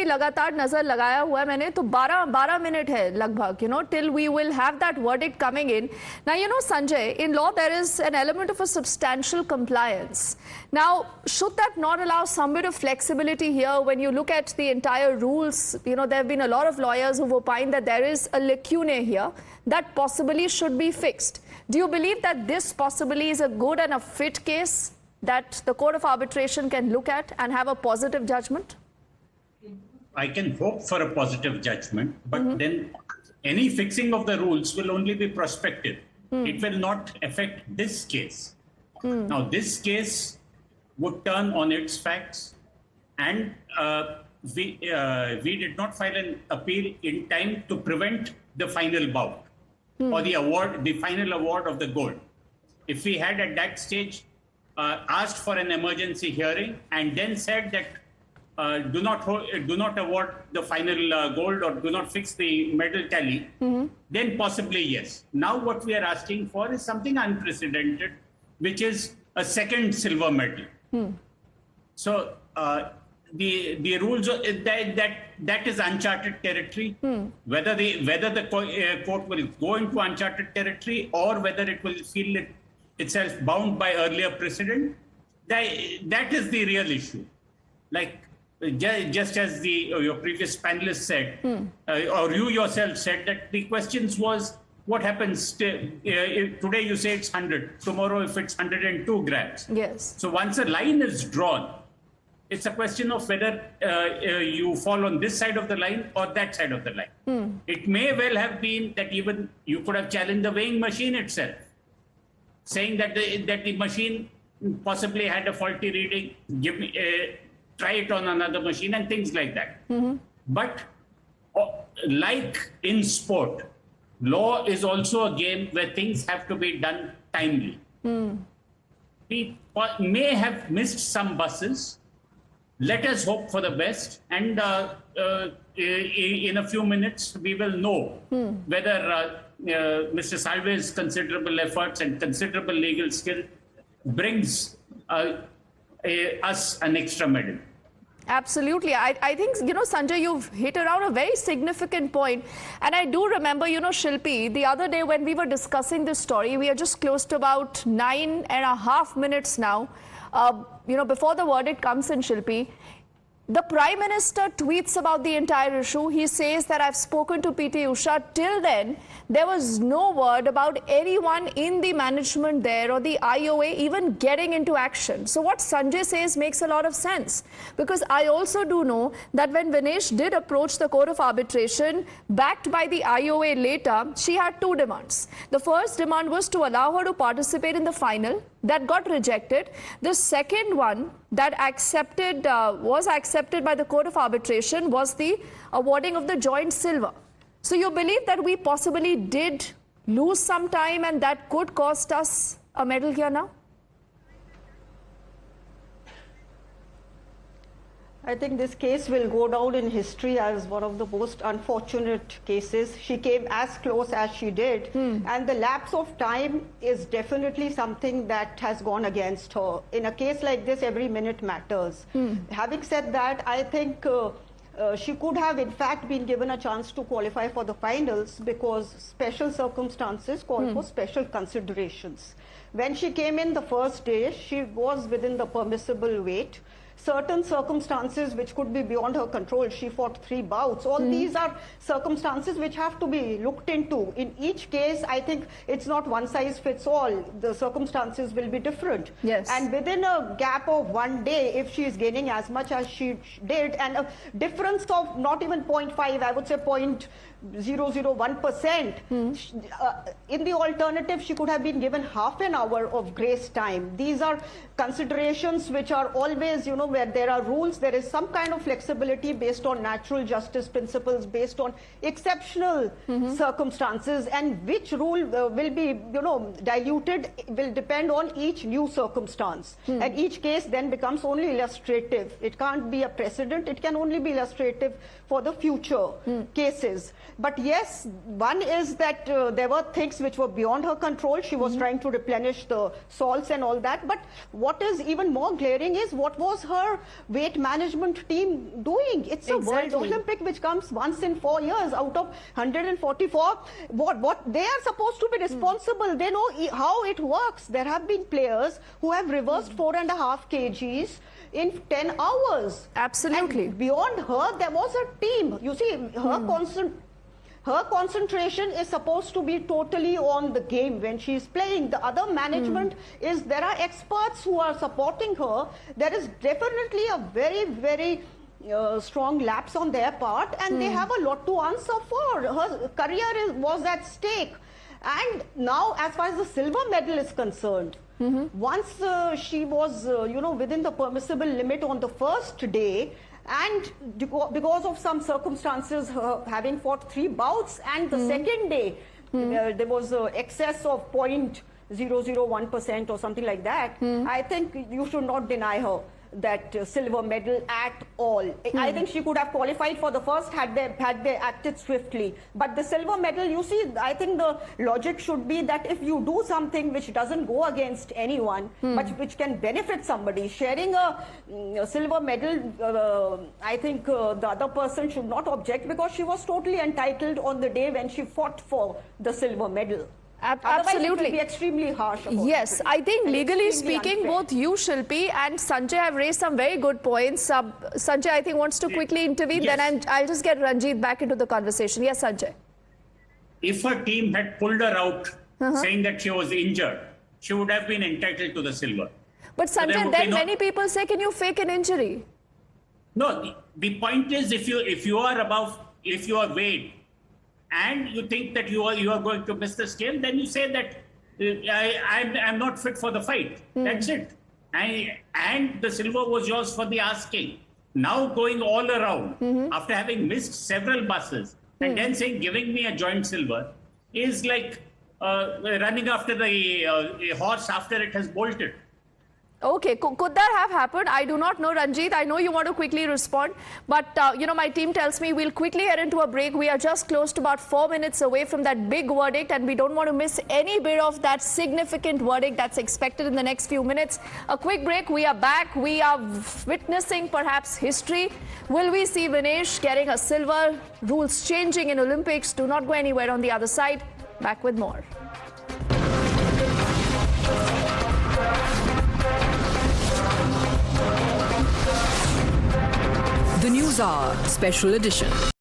लगातार नजर लगाया हुआ है मैंने, तो 12 मिनट है लगभग, till we will have that verdict coming in. Now, Sanjay, in law there is an element of a substantial compliance. Now, should that not allow some bit of flexibility here? When you look at the entire rules, there have been a lot of lawyers who've opined that there is a lacuna here that possibly should be fixed. Do you believe that this possibly is a good and a fit case that the Court of Arbitration can look at and have a positive judgment? I can hope for a positive judgment, but then any fixing of the rules will only be prospective. It will not affect this case. Now, this case would turn on its facts, and we did not file an appeal in time to prevent the final bout or the final award of the gold. If we had at that stage asked for an emergency hearing and then said that do not award the final gold or do not fix the medal tally, then possibly yes. Now what we are asking for is something unprecedented, which is a second silver medal. So the rules that is uncharted territory. Whether the court will go into uncharted territory or whether it will feel itself bound by earlier precedent, that is the real issue. Like just as your previous panelist said, or you yourself said, that the questions was what happens today you say it's 100, tomorrow if it's 102 grams. Yes. So once a line is drawn, it's a question of whether you fall on this side of the line or that side of the line. It may well have been that even you could have challenged the weighing machine itself, saying that the machine possibly had a faulty reading, try it on another machine and things like that. But like in sport, law is also a game where things have to be done timely. We may have missed some buses. Let us hope for the best, and in a few minutes we will know whether Mr. Salve's considerable efforts and considerable legal skill brings us an extra medal. Absolutely. I think, Sanjay, you've hit around a very significant point. And I do remember, Shilpi, the other day when we were discussing this story, we are just close to about 9.5 minutes now, before the verdict comes in, Shilpi. The Prime Minister tweets about the entire issue. He says that I've spoken to PT Usha. Till then, there was no word about anyone in the management there or the IOA even getting into action. So what Sanjay says makes a lot of sense. Because I also do know that when Vinesh did approach the Court of Arbitration, backed by the IOA later, she had two demands. The first demand was to allow her to participate in the final. That got rejected. The second one that was accepted by the Court of Arbitration was the awarding of the joint silver. So you believe that we possibly did lose some time and that could cost us a medal here now? I think this case will go down in history as one of the most unfortunate cases. She came as close as she did, and the lapse of time is definitely something that has gone against her. In a case like this, every minute matters. Having said that, I think she could have in fact been given a chance to qualify for the finals because special circumstances call for special considerations. When she came in the first day, she was within the permissible weight. Certain circumstances which could be beyond her control. She fought 3 bouts. All these are circumstances which have to be looked into. In each case, I think it's not one size fits all. The circumstances will be different. Yes. And within a gap of 1 day, if she is gaining as much as she did, and a difference of not even 0.5, I would say 0.001%, in the alternative, she could have been given half an hour of grace time. These are considerations which are always, where there are rules, there is some kind of flexibility based on natural justice principles, based on exceptional circumstances, and which rule will be, diluted will depend on each new circumstance. And each case then becomes only illustrative. It can't be a precedent. It can only be illustrative for the future cases. But yes, one is that there were things which were beyond her control. She was trying to replenish the salts and all that. But what is even more glaring is what was her her weight management team doing? It's a Exactly. World Olympic which comes once in 4 years out of 144. What they are supposed to be responsible. They know how it works. There have been players who have reversed 4.5 kgs in 10 hours. Absolutely. And beyond her, there was a team. You see, her concentration is supposed to be totally on the game when she's playing. The other management is, there are experts who are supporting her. There is definitely a very, very strong lapse on their part, and they have a lot to answer for. Her career was at stake. And now, as far as the silver medal is concerned, once she was, within the permissible limit on the first day, and because of some circumstances, having fought 3 bouts, and the second day, there was excess of 0.001% or something like that, I think you should not deny her that silver medal at all. I think she could have qualified for the first had they acted swiftly. But the silver medal, you see, I think the logic should be that if you do something which doesn't go against anyone, but which can benefit somebody, sharing a silver medal, I think the other person should not object, because she was totally entitled on the day when she fought for the silver medal. Otherwise, it will be extremely harsh. Yes, I think legally speaking, unfair. both you, Shilpi, and Sanjay have raised some very good points. Sanjay, I think, wants to quickly intervene. Yes. Then I'll just get Ranjit back into the conversation. Yes, Sanjay. If her team had pulled her out saying that she was injured, she would have been entitled to the silver. But So there Sanjay, would then be no- many people say, can you fake an injury? No, the point is, if you are weighed and you think that you are going to miss the scale, then you say that I'm not fit for the fight. That's it. And the silver was yours for the asking. Now going all around after having missed several buses and then saying giving me a joint silver is like running after the horse after it has bolted. Okay, could that have happened? I do not know, Ranjit. I know you want to quickly respond, but my team tells me we'll quickly head into a break. We are just close to about 4 minutes away from that big verdict, and we don't want to miss any bit of that significant verdict that's expected in the next few minutes. A quick break. We are back. We are witnessing perhaps history. Will we see Vinesh getting a silver? Rules changing in Olympics. Do not go anywhere. On the other side, back with more. The News Hour Special Edition.